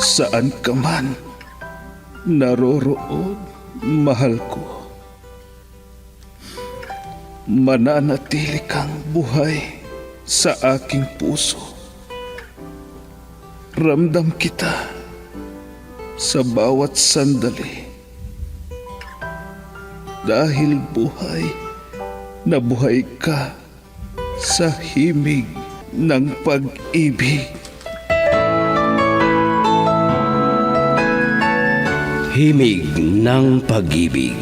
Saan ka man naroroon, mahal ko, mananatili kang buhay sa aking puso. Ramdam kita sa bawat sandali. Dahil buhay na buhay ka sa himig ng pag-ibig. Himig ng pag-ibig.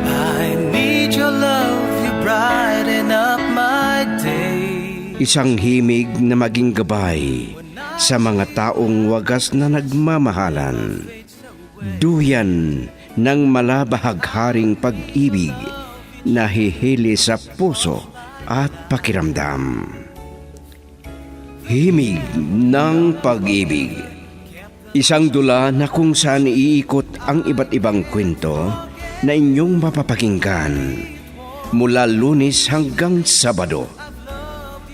I need your love, you brighten up my day. Isang himig na maging gabay sa mga taong wagas na nagmamahalan. Duyan ng malabahagharing pag-ibig na hihili sa puso at pakiramdam. Himig ng pag-ibig. Isang dula na kung saan iikot ang iba't ibang kwento na inyong mapapakinggan mula Lunes hanggang Sabado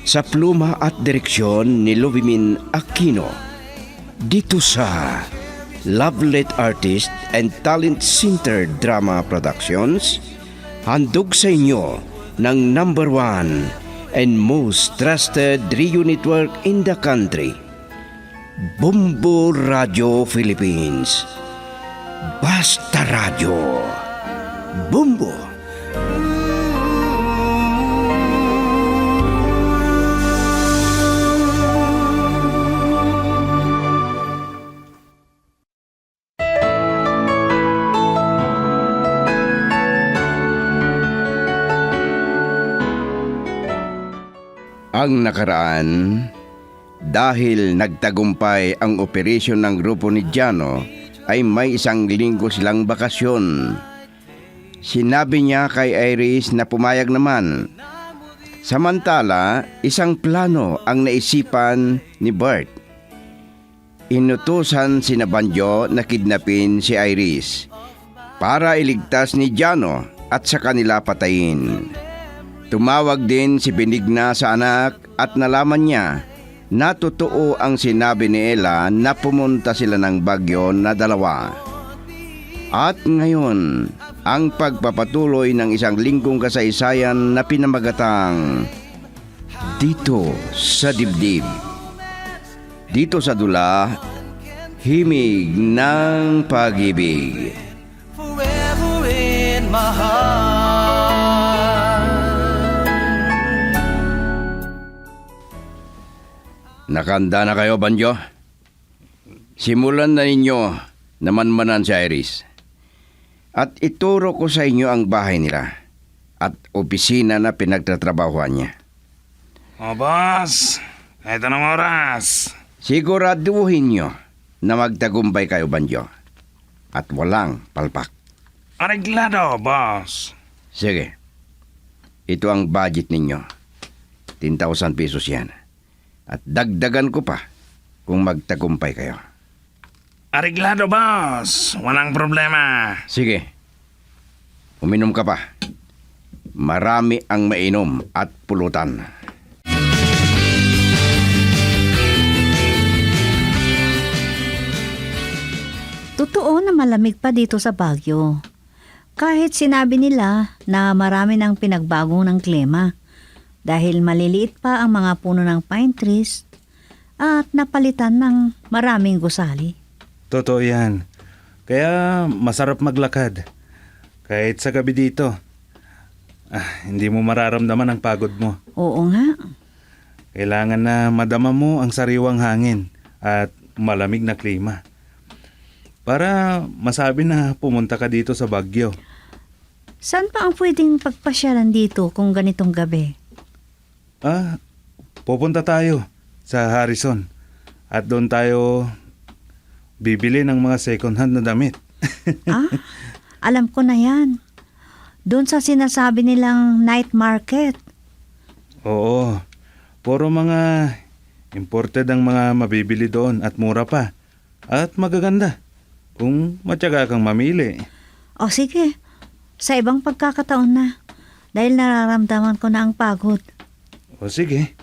sa pluma at direksyon ni Lovimin Aquino dito sa Lovelet Artist and Talent Center Drama Productions. Handog sa inyo ng number 1 and most trusted radio network in the country, Bumbo Radio Philippines. Basta Radio. Bumbo. Ang nakaraan, dahil nagtagumpay ang operasyon ng grupo ni Jano, ay may 1 linggo silang bakasyon. Sinabi niya kay Iris na pumayag naman. Samantala, isang plano ang naisipan ni Bert. Inutusan sina Banjo na kidnapin si Iris para iligtas ni Jano at sa kanila patayin. Tumawag din si Benigna sa anak at nalaman niya na totoo ang sinabi ni Ella na pumunta sila ng Baguio na 2. At ngayon, ang pagpapatuloy ng 1 linggong kasaysayan na pinamagatang Dito sa Dibdib. Dito sa dula, Himig ng Pag-ibig. Forever in my heart. Nakanda na kayo, Banjo? Simulan na ninyo na manmanan si Iris. At ituro ko sa inyo ang bahay nila at opisina na pinagtatrabahuan niya. O boss, kahit anong oras. Siguraduhin nyo na magtagumpay kayo, Banjo. At walang palpak. Areglado, boss. Sige. Ito ang budget ninyo. 10,000 pesos yan. At dagdagan ko pa kung magtagumpay kayo. Areglado, boss. Walang problema. Sige. Uminom ka pa. Marami ang mainom at pulutan. Totoo na malamig pa dito sa Baguio. Kahit sinabi nila na marami ng pinagbago ng klima dahil maliliit pa ang mga puno ng pine trees at napalitan ng maraming gusali. Totoo yan. Kaya masarap maglakad. Kahit sa gabi dito. Hindi mo mararamdaman ang pagod mo. Oo nga. Kailangan na madama mo ang sariwang hangin at malamig na klima. Para masabi na pumunta ka dito sa Baguio. Saan pa ang pwedeng pagpasyalan dito kung ganitong gabi? Pupunta tayo sa Harrison. At doon tayo bibili ng mga second hand na damit. Alam ko na yan. Doon sa sinasabi nilang night market. Oo. Puro mga imported ang mga mabibili doon at mura pa. At magaganda. Kung matyaga kang mamili. O sige, sa ibang pagkakataon na. Dahil nararamdaman ko na ang pagod. O sige.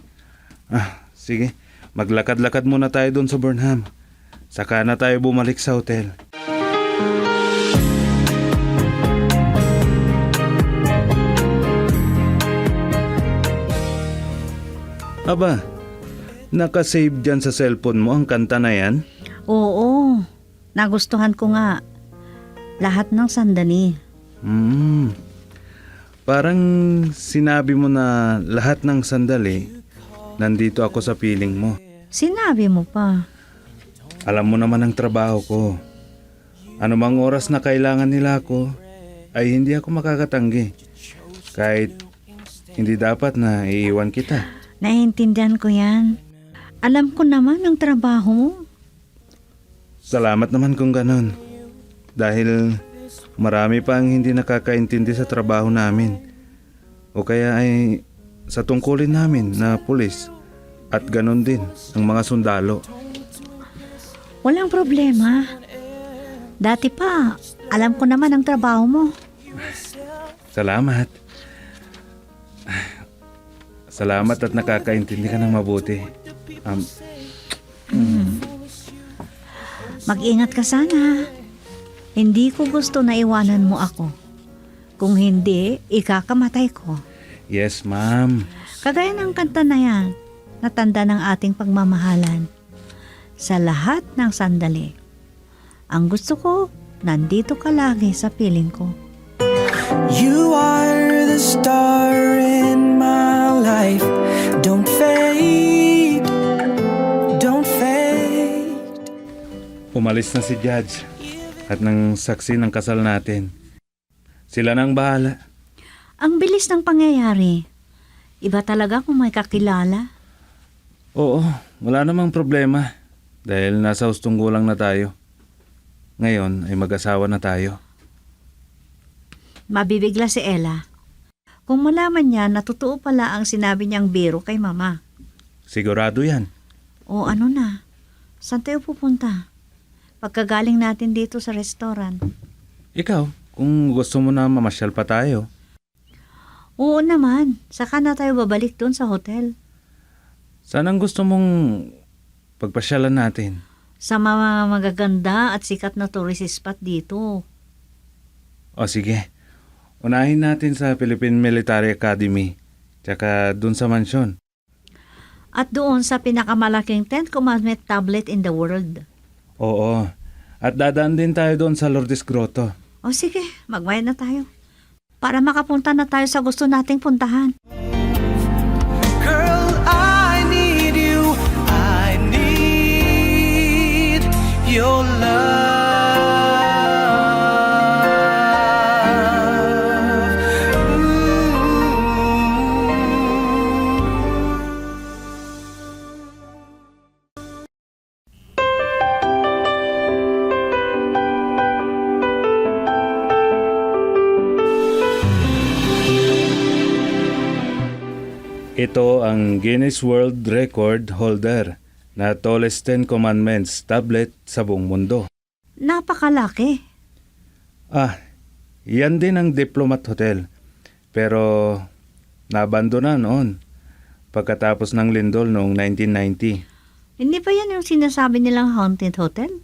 Sige. Maglakad-lakad muna tayo doon sa Burnham. Saka na tayo bumalik sa hotel. Aba, nakasave dyan sa cellphone mo ang kanta na yan? Oo, nagustuhan ko nga. Lahat ng sandali. Parang sinabi mo na lahat ng sandali, nandito ako sa piling mo. Sinabi mo pa. Alam mo naman ang trabaho ko. Anumang oras na kailangan nila ako, ay hindi ako makakatanggi. Kahit hindi dapat na iiwan kita. Naiintindihan ko yan. Alam ko naman ang trabaho mo. Salamat naman kung ganon. Dahil marami pa ang hindi nakakaintindi sa trabaho namin. O kaya ay sa tungkulin namin na pulis. At ganon din ang mga sundalo. Walang problema. Dati pa, alam ko naman ang trabaho mo. Salamat. Salamat at nakakaintindi ka ng mabuti. Mag-ingat ka sana. Hindi ko gusto na iwanan mo ako. Kung hindi, ikakamatay ko. Yes, ma'am. Kagaya ng kanta na yan, natanda ng ating pagmamahalan. Sa lahat ng sandali. Ang gusto ko, nandito ka lagi sa piling ko. You are the star in my life. Don't fade, don't fade. Umalis na si Judge at ng saksi ng kasal natin. Sila nang bahala. Ang bilis ng pangyayari. Iba talaga kung may kakilala. Oo, wala namang problema dahil nasa hustong gulang na tayo. Ngayon ay mag-asawa na tayo. Mabibigla si Ella. Kung malaman niya na totoo pala ang sinabi niyang biro kay Mama. Sigurado yan. O ano na, saan tayo pupunta? Pagkagaling natin dito sa restaurant. Ikaw, kung gusto mo na mamasyal pa tayo. Oo naman, saka na tayo babalik doon sa hotel. Saan ang gusto mong pagpasyalan natin? Sa mga magaganda at sikat na tourist spot dito. O sige, unahin natin sa Philippine Military Academy, tsaka dun sa mansyon. At doon sa pinakamalaking 10th Commandment tablet in the world. Oo, at dadaan din tayo doon sa Lourdes Grotto. O sige, magbayad na tayo. Para makapunta na tayo sa gusto nating puntahan. Girl, I need you. I need your love. Ito ang Guinness World Record holder na tallest 10 commandments tablet sa buong mundo. Napakalaki. Yan din ang Diplomat Hotel. Pero nabandona noon pagkatapos ng lindol noong 1990. Hindi pa yan yung sinasabi nilang haunted hotel?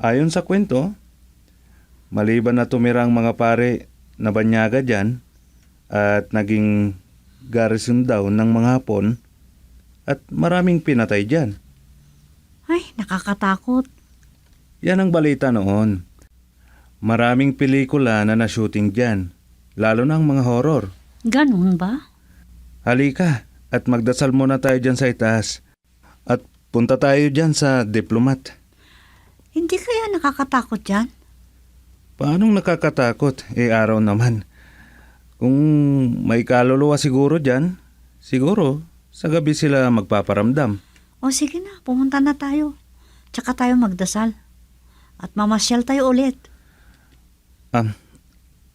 Ayon sa kwento, maliban na tumira ang mga pare na banyaga dyan at naging garrison daw ng mga Hapon at maraming pinatay dyan. Ay, nakakatakot. Yan ang balita noon. Maraming pelikula na na-shooting dyan, lalo na ang mga horror. Ganun ba? Halika at magdasal muna tayo dyan sa itaas at punta tayo dyan sa Diplomat. Hindi kaya nakakatakot yan? Paanong nakakatakot? Araw naman. Kung may kaluluwa siguro dyan, siguro sa gabi sila magpaparamdam. O sige na, pumunta na tayo. Tsaka tayo magdasal. At mamasyal tayo ulit.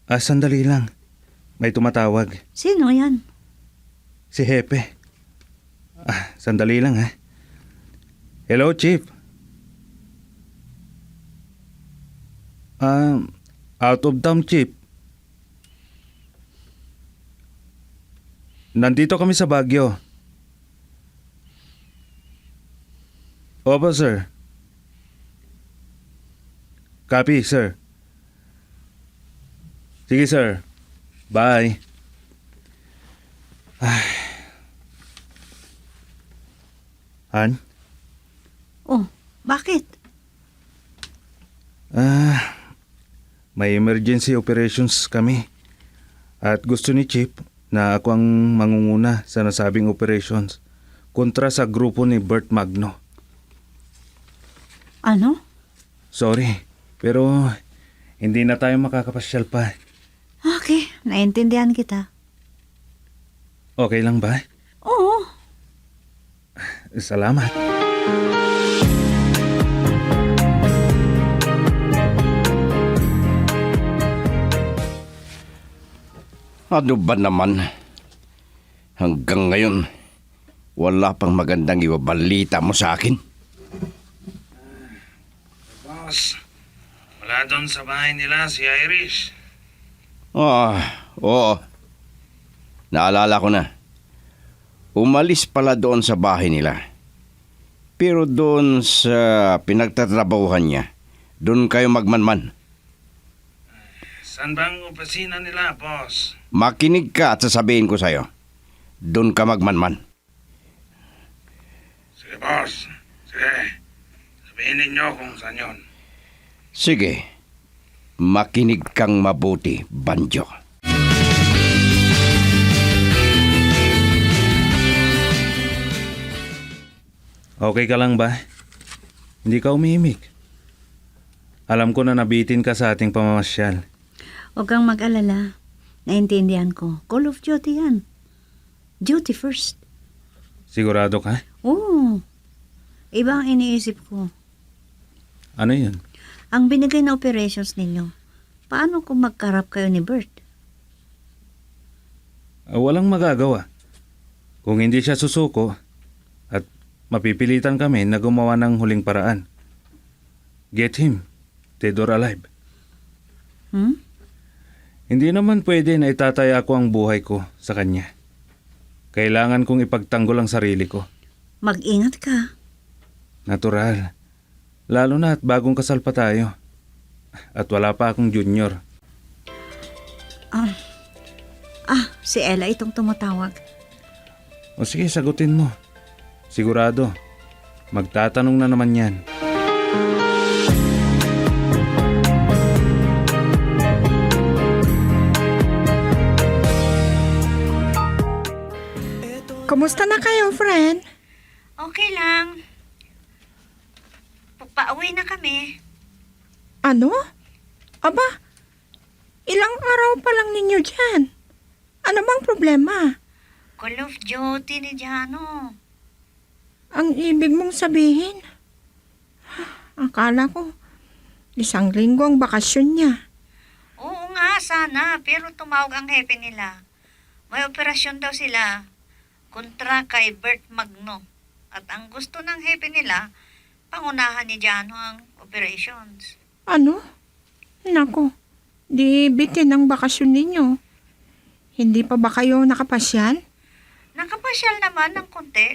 Sandali lang. May tumatawag. Sino yan? Si Hepe. Sandali lang ha. Hello, Chief. Out of town, Chief. Nandito kami sa Baguio. Opo, sir. Copy, sir. Sige, sir. Bye. Han? Oh, bakit? May emergency operations kami. At gusto ni Chief na ako ang mangunguna sa nasabing operations kontra sa grupo ni Bert Magno. Ano? Sorry, pero hindi na tayo makakapasyal pa. Okay, naintindihan kita. Okay lang ba? Oo. Salamat. Ano ba naman? Hanggang ngayon, wala pang magandang ibabalita mo sa akin. Boss, wala doon sa bahay nila si Irish. Oo. Naalala ko na. Umalis pala doon sa bahay nila. Pero doon sa pinagtatrabahuhan niya, doon kayo magmanman. Saan bang opisina nila, boss? Makinig ka at sasabihin ko sa'yo. Doon ka magmanman. Sige, boss. Sige. Sabihin ninyo kung saan yun. Sige. Makinig kang mabuti, Banjo. Okay ka lang ba? Hindi ka umimik. Alam ko na nabitin ka sa ating pamamasyal. Huwag kang mag-alala. Naintindihan ko. Call of Duty yan. Duty first. Sigurado ka? Oo. Iba ang iniisip ko. Ano yun? Ang binigay na operations ninyo, paano kung magkarap kayo ni Bert? Walang magagawa. Kung hindi siya susuko at mapipilitan kami na gumawa ng huling paraan. Get him, dead or alive. Hindi naman pwede na itataya ko ang buhay ko sa kanya. Kailangan kong ipagtanggol ang sarili ko. Mag-ingat ka. Natural. Lalo na at bagong kasal pa tayo. At wala pa akong junior. Si Ella itong tumatawag. O sige, sagutin mo. Sigurado. Magtatanong na naman yan. Kumusta na kayo, friend? Okay lang. Pauwi na kami. Ano? Aba, ilang araw pa lang ninyo dyan. Ano bang problema? Call of Duty ni Jano. Ang ibig mong sabihin? Akala ko, 1 linggo ang bakasyon niya. Oo nga, sana. Pero tumawag ang hepe nila. May operasyon daw sila. Kontra kay Bert Magno. At ang gusto ng hepe nila, pangunahan ni Jano ang operations. Ano? Nako, di bitin ang bakasyon ninyo. Hindi pa ba kayo nakapasyal? Nakapasyal naman ng konti.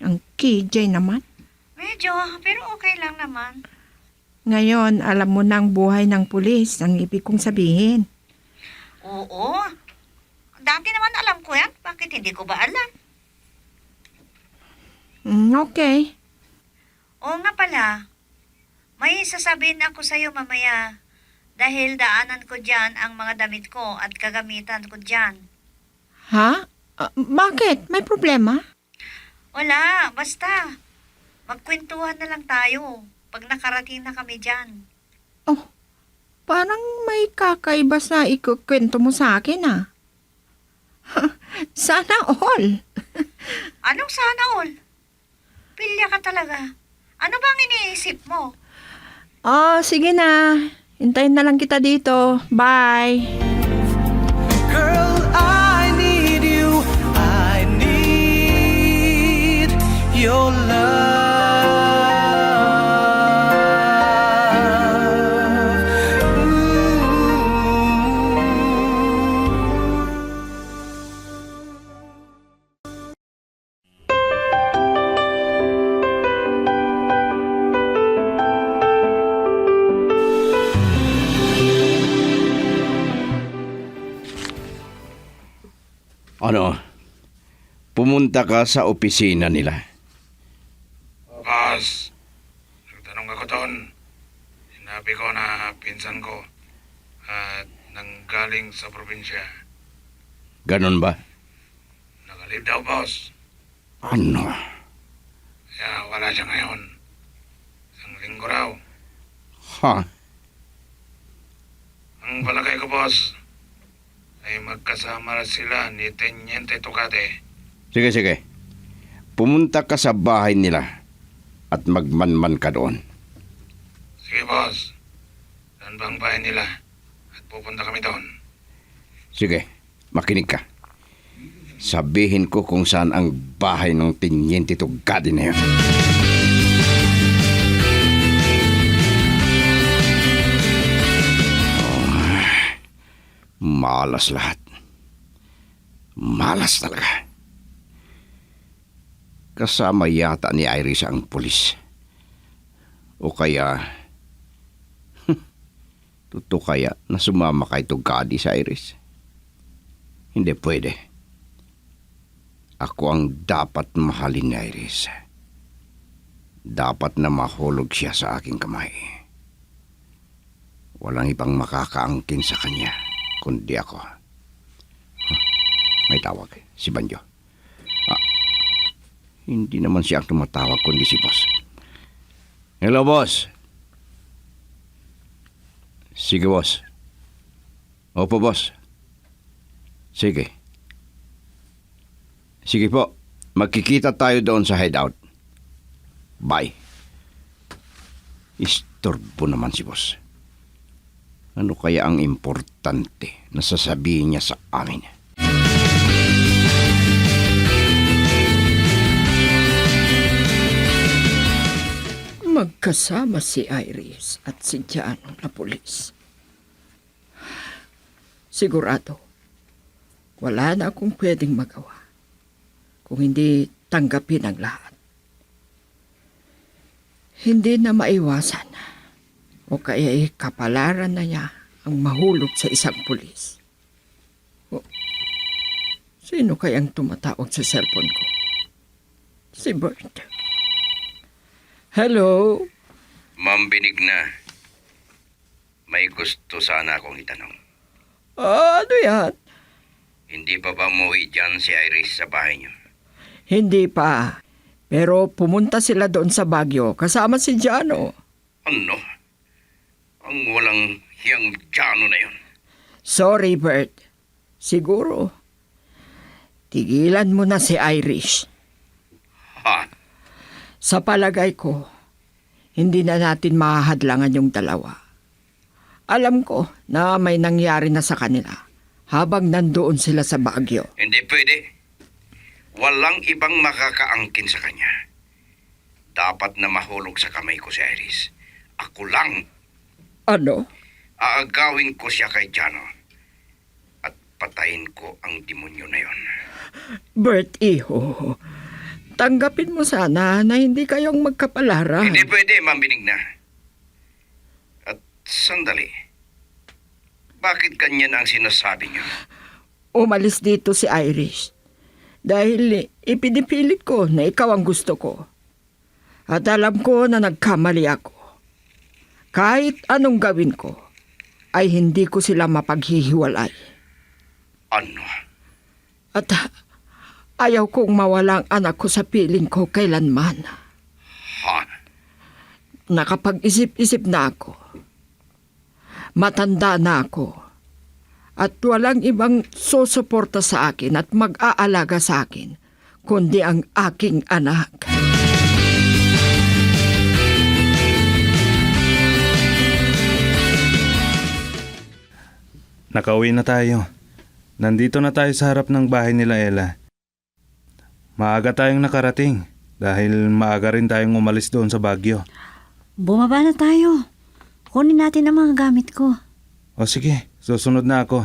Ang KJ naman. Medyo, pero okay lang naman. Ngayon, alam mo na ang buhay ng pulis, ang ibig kong sabihin. Oo. Dati naman alam ko yan. Bakit hindi ko ba alam? Okay. Oo nga pala. May sasabihin ako sa'yo mamaya. Dahil daanan ko dyan ang mga damit ko at kagamitan ko dyan. Ha? Bakit? May problema? Wala, basta. Magkwentuhan na lang tayo pag nakarating na kami dyan. Oh, parang may kakaiba sa ikukwento mo sa akin ah. Sana all. Anong sana all? Pilya ka talaga. Ano bang iniisip mo? Sige na. Hintayin na lang kita dito. Bye. Girl, I need you. I need your love. Ano? Pumunta ka sa opisina nila. Boss, nagtanong ako doon. Sinabi ko na pinsan ko at nanggaling sa probinsya. Ganon ba? Nakalib daw, boss. Ano? Kaya wala siya ngayon. Isang linggo raw. Ha? Ang palagay ko, boss, ay magkasama sila ni Teniente Tocate. Sige. Pumunta ka sa bahay nila at magmanman ka doon. Sige, boss. Saan ba ang bahay nila? At pupunta kami doon. Sige, makinig ka. Sabihin ko kung saan ang bahay ng Teniente Tugadi na yun. Malas lahat. Malas talaga. Kasama yata ni Iris ang pulis. O kaya... Totoo kaya na sumama kay Tugadi sa Iris? Hindi pwede. Ako ang dapat mahalin ni Iris. Dapat na mahulog siya sa aking kamay. Walang ibang makakaangkin sa kanya kundi ako. May tawag, si Banjo. Hindi naman siya ang tumatawag kundi si boss. Hello, boss. Sige, boss. Opo, boss. Sige. Sige po. Magkikita tayo doon sa hideout. Bye. Istorbo naman si boss. Ano kaya ang importante na sasabihin niya sa amin? Magkasama si Iris at si Jano na pulis. Sigurado, wala na akong pwedeng magawa kung hindi tanggapin ang lahat. Hindi na maiwasan o kaya kapalaran na niya ang mahulog sa isang pulis. O, sino kayang tumatawag sa cellphone ko? Si Bert. Hello? Ma'am Benigna, may gusto sana akong itanong. Ano yan? Hindi pa ba umuwi dyan si Iris sa bahay niyo? Hindi pa. Pero pumunta sila doon sa Baguio kasama si Jano. Ano? Ang walang hiyang Jano na yun. Sorry, Bert. Siguro, tigilan mo na si Irish. Ha? Sa palagay ko, hindi na natin mahahadlangan yung dalawa. Alam ko na may nangyari na sa kanila habang nandoon sila sa Baguio. Hindi pwede. Walang ibang makakaangkin sa kanya. Dapat na mahulog sa kamay ko si Iris. Ako lang. Ano? Aagawin ko siya kay Jano. At patayin ko ang demonyo na yon. Bert, iho. Tanggapin mo sana na hindi kayong magkapalaran. Hindi pwede, Ma'am Benigna. At sandali. Bakit ganyan ang sinasabi niyo? Umalis dito si Irish. Dahil ipinipilit ko na ikaw ang gusto ko. At alam ko na nagkamali ako. Kahit anong gawin ko, ay hindi ko sila mapaghihiwalay. Ano? At ayaw kong mawalang anak ko sa piling ko kailanman. Ha? Nakapag-isip-isip na ako. Matanda na ako. At walang ibang susuporta sa akin at mag-aalaga sa akin, kundi ang aking anak. Nakauwi na tayo. Nandito na tayo sa harap ng bahay nila Ella. Maaga tayong nakarating dahil maaga rin tayong umalis doon sa Baguio. Bumaba na tayo. Kunin natin ang mga gamit ko. O sige, susunod na ako.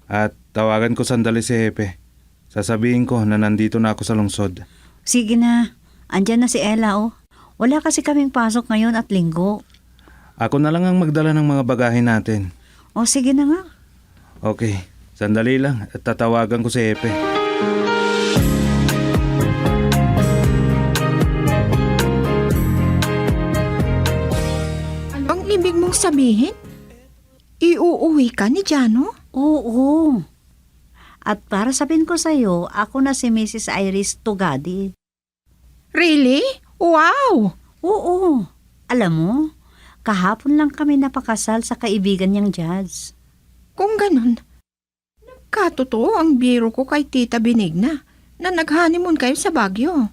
At tawagan ko sandali si Hepe. Sasabihin ko na nandito na ako sa lungsod. Sige na. Andyan na si Ella, oh. Wala kasi kaming pasok ngayon at linggo. Ako na lang ang magdala ng mga bagahe natin. O sige na nga. Okay, Sandali lang at tatawagan ko si Epe. Ang ibig mong sabihin? Iuuwi ka ni Jano? Oo. At para sabihin ko sa'yo, ako na si Mrs. Iris Tugadi. Really? Wow! Oo. Alam mo, kahapon lang kami napakasal sa kaibigan niyang Jazz. Kung ganun, nagkatotoo ang biro ko kay Tita Benigna na nag-honeymoon kayo sa Baguio.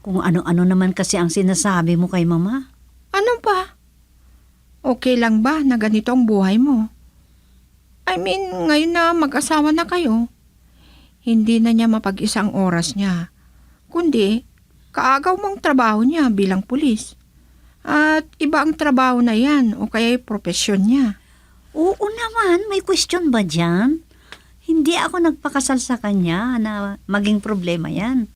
Kung ano-ano naman kasi ang sinasabi mo kay Mama. Ano pa? Okay lang ba na ganito ang buhay mo? I mean, ngayon na mag-asawa na kayo, hindi na niya mapag-isang oras niya, kundi kaagaw mong trabaho niya bilang pulis. At iba ang trabaho na yan o kaya profesyon niya. Oo naman, may question ba dyan? Hindi ako nagpakasal sa kanya na maging problema yan.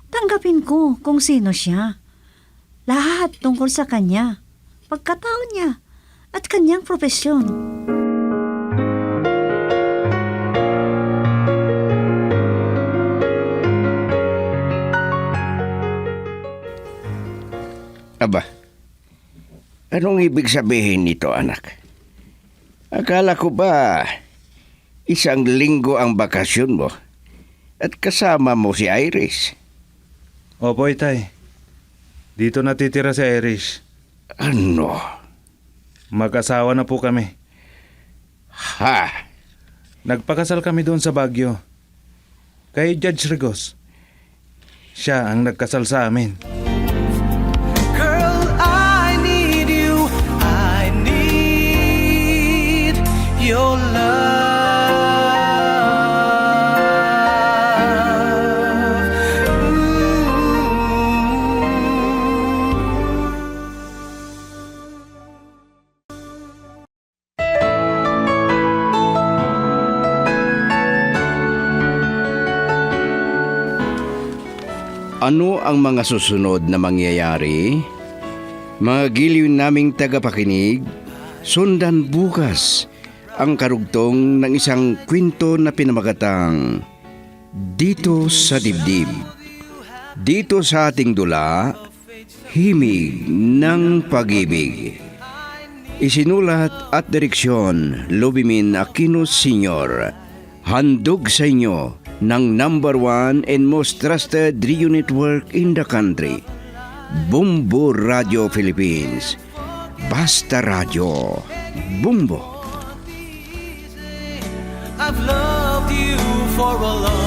Tanggapin ko kung sino siya. Lahat tungkol sa kanya, pagkatao niya, at kanyang profesyon. Aba, anong ibig sabihin nito, anak? Akala ko ba isang linggo ang bakasyon mo at kasama mo si Iris? Opo, Itay. Dito natitira si Irish. Ano? Mag-asawa na po kami. Ha? Nagpakasal kami doon sa Baguio. Kay Judge Rigos. Siya ang nagkasal sa amin. Girl, I need you. I need your love. Ano ang mga susunod na mangyayari? Mga giliw naming tagapakinig, sundan bukas ang karugtong ng isang kwento na pinamagatang Dito sa Dibdib. Dito sa ating dula, Himig ng Pag-ibig. Isinulat at direksyon, Lubimin Aquino Sr. Handog sa inyo ng #1 and most trusted radio network in the country, Bumbo Radio Philippines. Basta Radio. Bumbo. I've loved you for a long